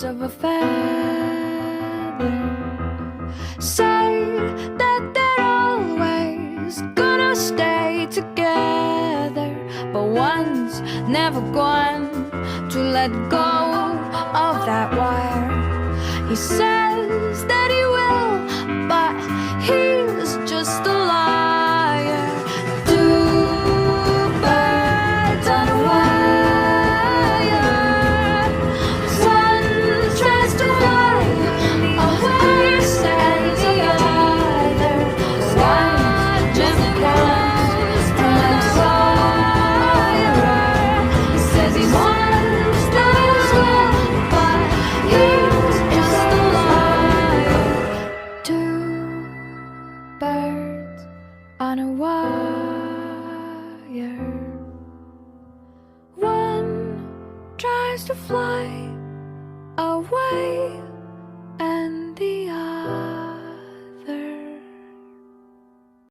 of a feather. Say that they're always gonna stay together, but one's never going to let go of that wire. He says that he will, but he's just a liar. Two birds on a wire. One tries to fly away, and the other one just comes from outside. He says he wants that as well, but he's just a liar. Two birds on a wire. One tries to fly away,